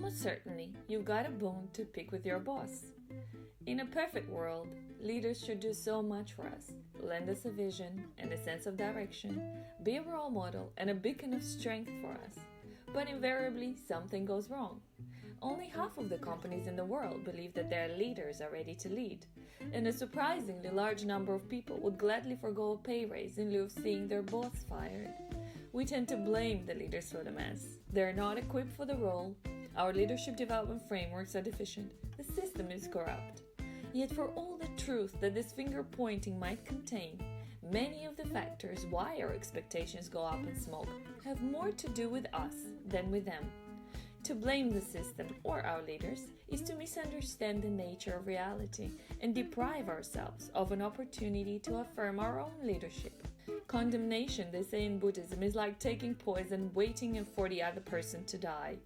almost certainly you've got a bone to pick with your boss. In a perfect world, leaders should do so much for us, lend us a vision and a sense of direction, be a role model and a beacon of strength for us. But invariably, something goes wrong. Only half of the companies in the world believe that their leaders are ready to lead, and a surprisingly large number of people would gladly forgo a pay raise in lieu of seeing their boss fired. We tend to blame the leaders for the mess. They're not equipped for the role, our leadership development frameworks are deficient, the system is corrupt. Yet for all the truth that this finger-pointing might contain, many of the factors why our expectations go up in smoke have more to do with us than with them. To blame the system or our leaders is to misunderstand the nature of reality and deprive ourselves of an opportunity to affirm our own leadership. Condemnation, they say in Buddhism, is like taking poison, waiting for the other person to die.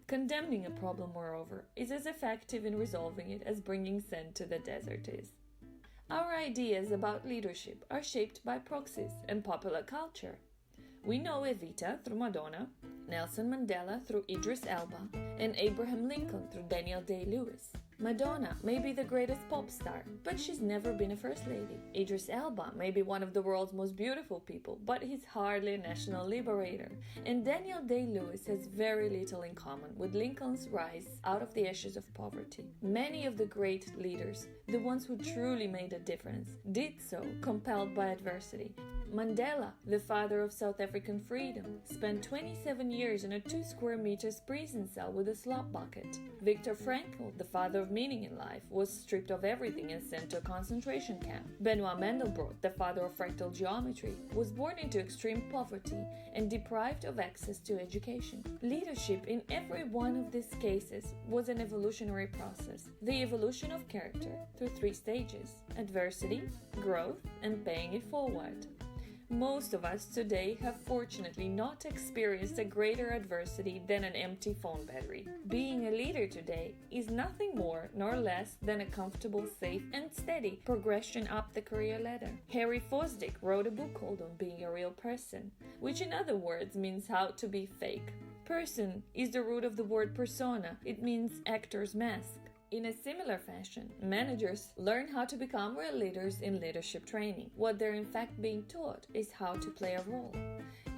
Condemning a problem, moreover, is as effective in resolving it as bringing sand to the desert is. Our ideas about leadership are shaped by proxies and popular culture. We know Evita through Madonna, Nelson Mandela through Idris Elba, and Abraham Lincoln through Daniel Day-Lewis. Madonna may be the greatest pop star, but she's never been a first lady. Idris Elba may be one of the world's most beautiful people, but he's hardly a national liberator. And Daniel Day-Lewis has very little in common with Lincoln's rise out of the ashes of poverty. Many of the great leaders, the ones who truly made a difference, did so compelled by adversity. Mandela, the father of South African freedom, spent 27 years in a 2 square meters prison cell with a slop bucket. Viktor Frankl, the father of meaning in life, was stripped of everything and sent to a concentration camp. Benoit Mandelbrot, the father of fractal geometry, was born into extreme poverty and deprived of access to education. Leadership in every one of these cases was an evolutionary process, the evolution of character through 3 stages: adversity, growth, and paying it forward. Most of us today have fortunately not experienced a greater adversity than an empty phone battery. Being a leader today is nothing more nor less than a comfortable, safe, and steady progression up the career ladder. Harry Fosdick wrote a book called On Being a Real Person, which in other words means how to be fake. Person is the root of the word persona. It means actor's mask. In a similar fashion, managers learn how to become real leaders in leadership training. What they're in fact being taught is how to play a role.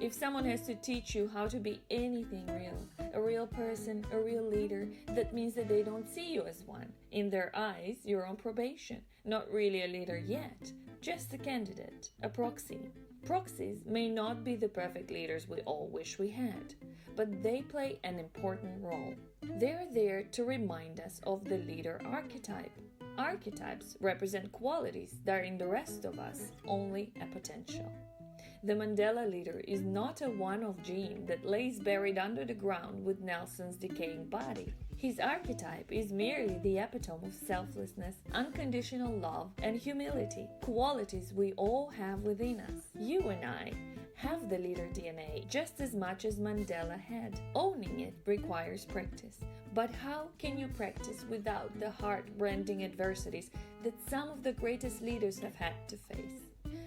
If someone has to teach you how to be anything real, a real person, a real leader, that means that they don't see you as one. In their eyes, you're on probation, not really a leader yet, just a candidate, a proxy. Proxies may not be the perfect leaders we all wish we had, but they play an important role. They're there to remind us of the leader archetype. Archetypes represent qualities that are in the rest of us only a potential. The Mandela leader is not a one-off gene that lays buried under the ground with Nelson's decaying body. His archetype is merely the epitome of selflessness, unconditional love, and humility, qualities we all have within us. You and I have the leader DNA just as much as Mandela had. Owning it requires practice. But how can you practice without the heart-rending adversities that some of the greatest leaders have had to face?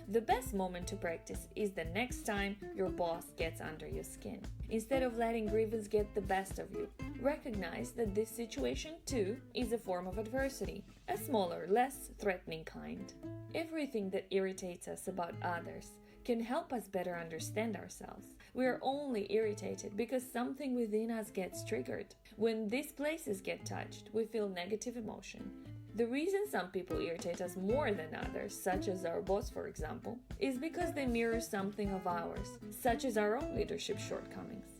The best moment to practice is the next time your boss gets under your skin. Instead of letting grievance get the best of you, recognize that this situation too is a form of adversity, a smaller, less threatening kind. Everything that irritates us about others can help us better understand ourselves. We are only irritated because something within us gets triggered. When these places get touched, we feel negative emotion. The reason some people irritate us more than others, such as our boss for example, is because they mirror something of ours, such as our own leadership shortcomings.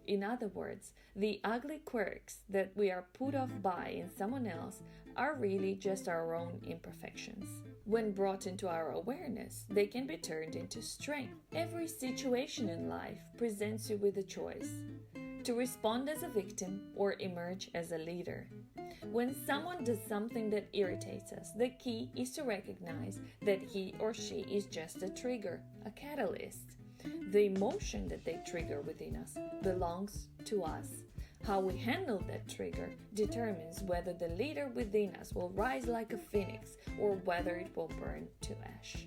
In other words, the ugly quirks that we are put off by in someone else are really just our own imperfections. When brought into our awareness, they can be turned into strength. Every situation in life presents you with a choice: to respond as a victim or emerge as a leader. When someone does something that irritates us, the key is to recognize that he or she is just a trigger, a catalyst. The emotion that they trigger within us belongs to us. How we handle that trigger determines whether the leader within us will rise like a phoenix or whether it will burn to ash.